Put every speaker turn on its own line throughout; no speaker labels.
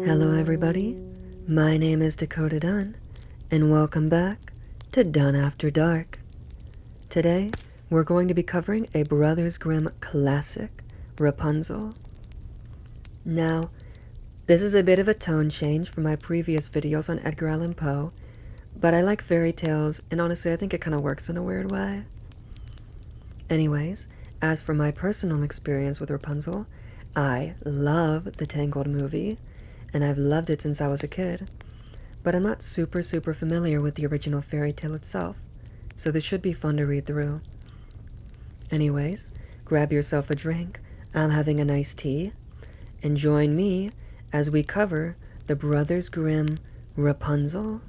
Hello everybody, my name is Dakota Dunn, and welcome back to Dun After Dark. Today, we're going to be covering a Brothers Grimm classic, Rapunzel. Now, this is a bit of a tone change from my previous videos on Edgar Allan Poe, but I like fairy tales, and honestly I think it kind of works in a weird way. Anyways, as for my personal experience with Rapunzel, I love the Tangled movie, and I've loved it since I was a kid. But I'm not super familiar with the original fairy tale itself, so this should be fun to read through. Anyways, grab yourself a drink, I'm having a nice tea, and join me as we cover the Brothers Grimm Rapunzel.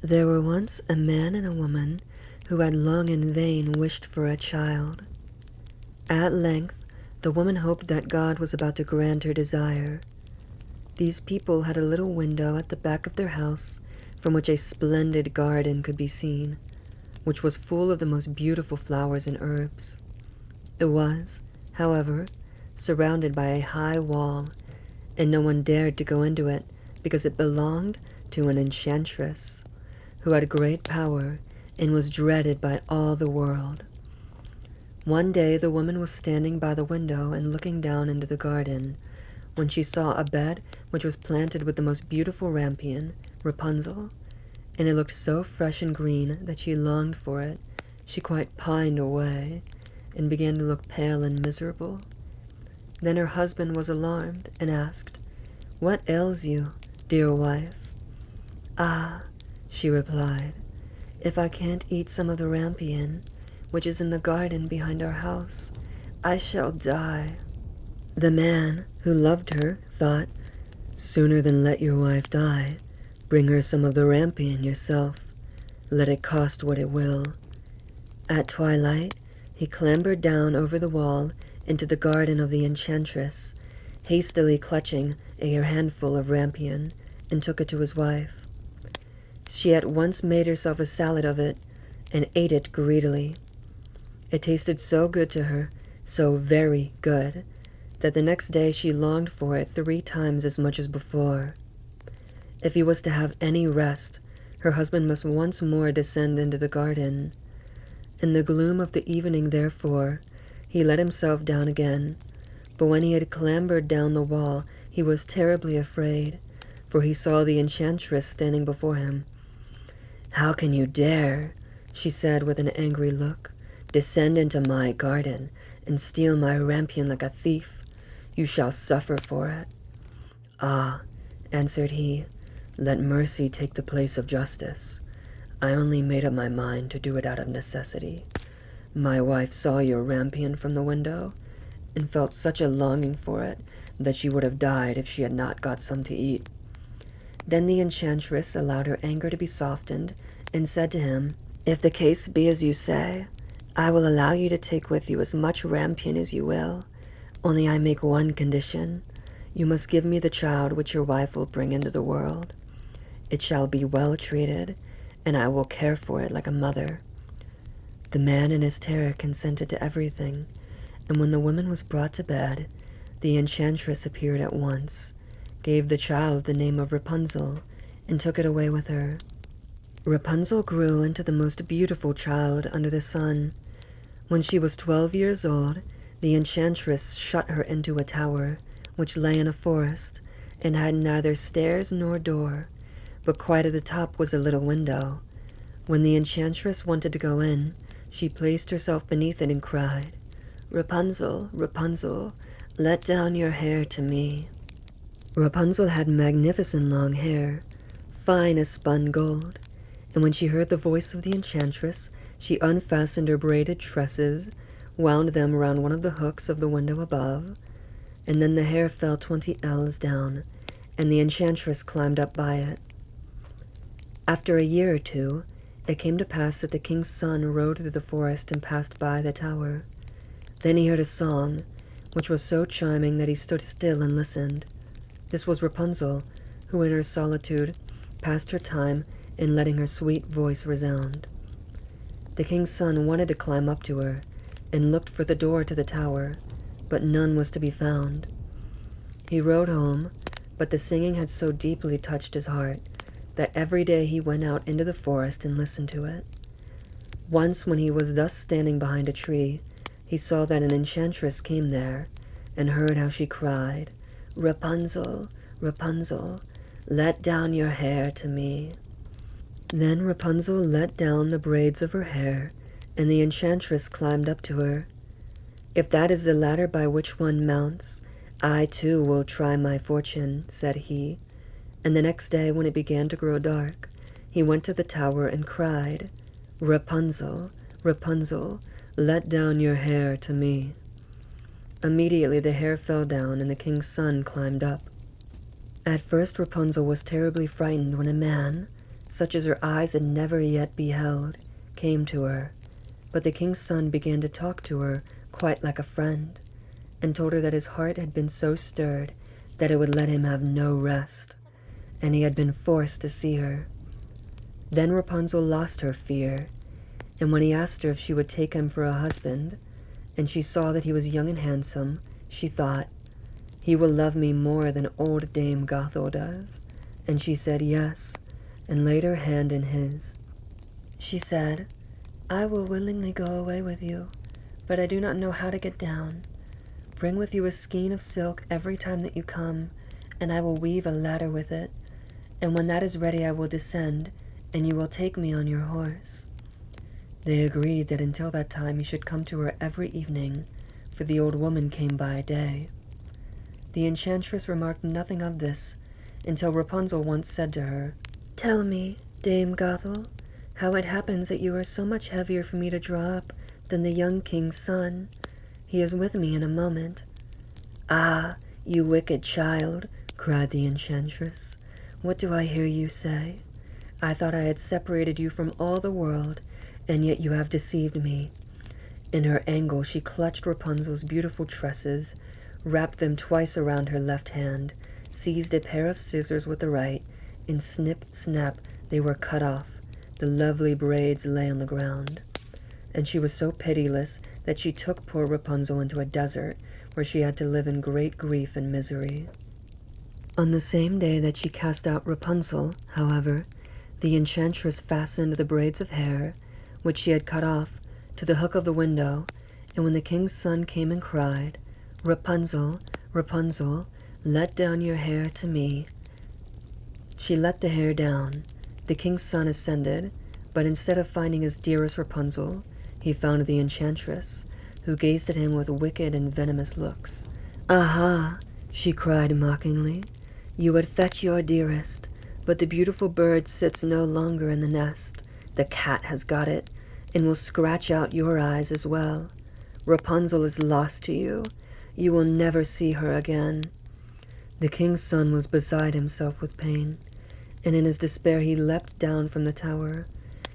There were once a man and a woman who had long in vain wished for a child. At length, the woman hoped that God was about to grant her desire. These people had a little window at the back of their house from which a splendid garden could be seen, which was full of the most beautiful flowers and herbs. It was, however, surrounded by a high wall, and no one dared to go into it because it belonged to an enchantress who had great power and was dreaded by all the world. One day the woman was standing by the window and looking down into the garden when she saw a bed which was planted with the most beautiful rampion, Rapunzel, and it looked so fresh and green that she longed for it. She quite pined away and began to look pale and miserable. Then her husband was alarmed and asked, "What ails you, dear wife?" "Ah," she replied, "if I can't eat some of the rampion, which is in the garden behind our house, I shall die." The man, who loved her, thought, "Sooner than let your wife die, bring her some of the rampion yourself, let it cost what it will." At twilight, he clambered down over the wall into the garden of the enchantress, hastily clutching a handful of rampion, and took it to his wife. She at once made herself a salad of it, and ate it greedily. It tasted so good to her, so very good, that the next day she longed for it 3 times as much as before. If he was to have any rest, her husband must once more descend into the garden. In the gloom of the evening, therefore, he let himself down again, but when he had clambered down the wall, he was terribly afraid, for he saw the enchantress standing before him. "How can you dare," she said with an angry look, "descend into my garden and steal my rampion like a thief? You shall suffer for it." "Ah," answered he, "let mercy take the place of justice. I only made up my mind to do it out of necessity. My wife saw your rampion from the window and felt such a longing for it that she would have died if she had not got some to eat." Then the enchantress allowed her anger to be softened and said to him, "If the case be as you say, I will allow you to take with you as much rampion as you will. Only I make one condition. You must give me the child which your wife will bring into the world. It shall be well treated, and I will care for it like a mother." The man in his terror consented to everything, and when the woman was brought to bed, the enchantress appeared at once, gave the child the name of Rapunzel, and took it away with her. Rapunzel grew into the most beautiful child under the sun. When she was 12 years old, the enchantress shut her into a tower, which lay in a forest, and had neither stairs nor door, but quite at the top was a little window. When the enchantress wanted to go in, she placed herself beneath it and cried, "Rapunzel, Rapunzel, let down your hair to me." Rapunzel had magnificent long hair, fine as spun gold, and when she heard the voice of the enchantress, she unfastened her braided tresses, wound them around one of the hooks of the window above, and then the hair fell 20 ells down, and the enchantress climbed up by it. After a year or 2, it came to pass that the king's son rode through the forest and passed by the tower. Then he heard a song, which was so charming that he stood still and listened. This was Rapunzel, who in her solitude passed her time in letting her sweet voice resound. The king's son wanted to climb up to her, and looked for the door to the tower, but none was to be found. He rode home, but the singing had so deeply touched his heart that every day he went out into the forest and listened to it. Once, when he was thus standing behind a tree, he saw that an enchantress came there, and heard how she cried, "Rapunzel, Rapunzel, let down your hair to me." Then Rapunzel let down the braids of her hair, and the enchantress climbed up to her. "If that is the ladder by which one mounts, I too will try my fortune," said he. And the next day, when it began to grow dark, he went to the tower and cried, "Rapunzel, Rapunzel, let down your hair to me." Immediately the hair fell down, and the king's son climbed up. At first Rapunzel was terribly frightened when a man, such as her eyes had never yet beheld, came to her. But the king's son began to talk to her quite like a friend, and told her that his heart had been so stirred that it would let him have no rest, and he had been forced to see her. Then Rapunzel lost her fear, and when he asked her if she would take him for a husband, and she saw that he was young and handsome, she thought, "He will love me more than old Dame Gothel does." And she said yes, and laid her hand in his. She said, "I will willingly go away with you, but I do not know how to get down. Bring with you a skein of silk every time that you come, and I will weave a ladder with it. And when that is ready I will descend, and you will take me on your horse." They agreed that until that time he should come to her every evening, for the old woman came by day. The enchantress remarked nothing of this, until Rapunzel once said to her, "Tell me, Dame Gothel, how it happens that you are so much heavier for me to draw up than the young king's son. He is with me in a moment." "Ah, you wicked child," cried the enchantress, "what do I hear you say? I thought I had separated you from all the world, and yet you have deceived me." In her anger she clutched Rapunzel's beautiful tresses, wrapped them twice around her left hand, seized a pair of scissors with the right, and snip, snap, they were cut off. The lovely braids lay on the ground. And she was so pitiless that she took poor Rapunzel into a desert, where she had to live in great grief and misery. On the same day that she cast out Rapunzel, however, the enchantress fastened the braids of hair, which she had cut off, to the hook of the window, and when the king's son came and cried, "Rapunzel, Rapunzel, let down your hair to me," she let the hair down. The king's son ascended, but instead of finding his dearest Rapunzel, he found the enchantress, who gazed at him with wicked and venomous looks. "Aha!" she cried mockingly, "you would fetch your dearest, but the beautiful bird sits no longer in the nest. The cat has got it, and will scratch out your eyes as well. Rapunzel is lost to you. You will never see her again." The king's son was beside himself with pain, and in his despair he leapt down from the tower.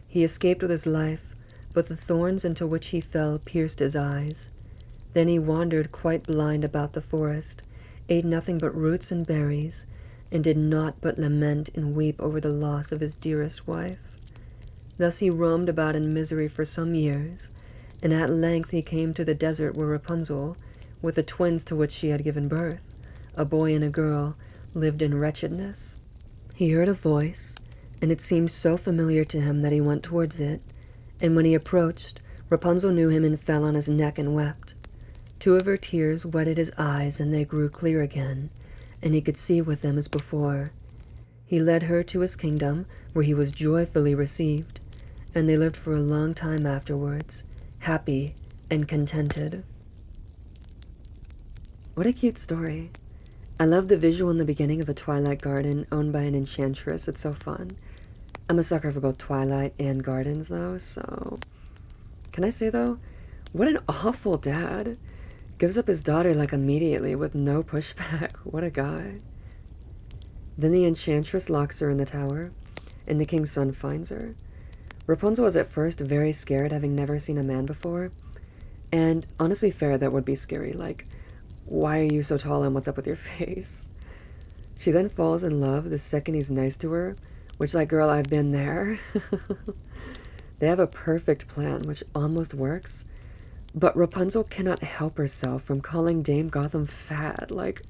He escaped with his life, but the thorns into which he fell pierced his eyes. Then he wandered quite blind about the forest, ate nothing but roots and berries, and did naught but lament and weep over the loss of his dearest wife. Thus he roamed about in misery for some years, and at length he came to the desert where Rapunzel, with the twins to which she had given birth, a boy and a girl, lived in wretchedness. He heard a voice, and it seemed so familiar to him that he went towards it, and when he approached, Rapunzel knew him and fell on his neck and wept. 2 of her tears wetted his eyes, and they grew clear again, and he could see with them as before. He led her to his kingdom, where he was joyfully received, and they lived for a long time afterwards, happy and contented. What a cute story. I love the visual in the beginning of a Twilight garden owned by an enchantress. It's so fun. I'm a sucker for both Twilight and gardens, though, so... Can I say, though, what an awful dad. Gives up his daughter, like, immediately with no pushback. What a guy. Then the enchantress locks her in the tower, and the king's son finds her. Rapunzel was at first very scared, having never seen a man before. And honestly, fair, that would be scary. Like, why are you so tall and what's up with your face? She then falls in love the second he's nice to her, which, like, girl, I've been there. They have a perfect plan, which almost works. But Rapunzel cannot help herself from calling Dame Gotham fat. Like,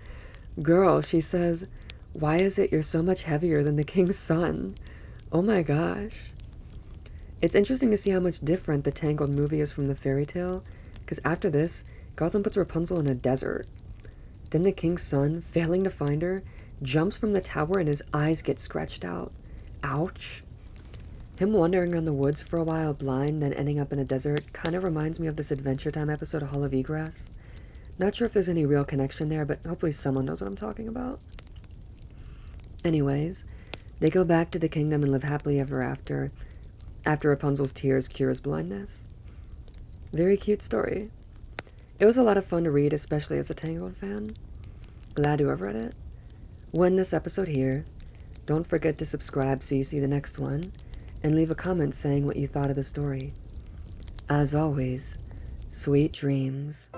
Girl, she says, why is it you're so much heavier than the king's son? Oh my gosh. It's interesting to see how much different the Tangled movie is from the fairy tale, because after this, Gotham puts Rapunzel in a desert. Then the king's son, failing to find her, jumps from the tower and his eyes get scratched out. Ouch. Him wandering around the woods for a while blind, then ending up in a desert, kind of reminds me of this Adventure Time episode of Hall of Egress. Not sure if there's any real connection there, but hopefully someone knows what I'm talking about. Anyways, they go back to the kingdom and live happily ever after Rapunzel's tears cure his blindness. Very cute story. It was a lot of fun to read, especially as a Tangled fan. Glad to have read it. We'll end this episode here. Don't forget to subscribe so you see the next one, and leave a comment saying what you thought of the story. As always, sweet dreams.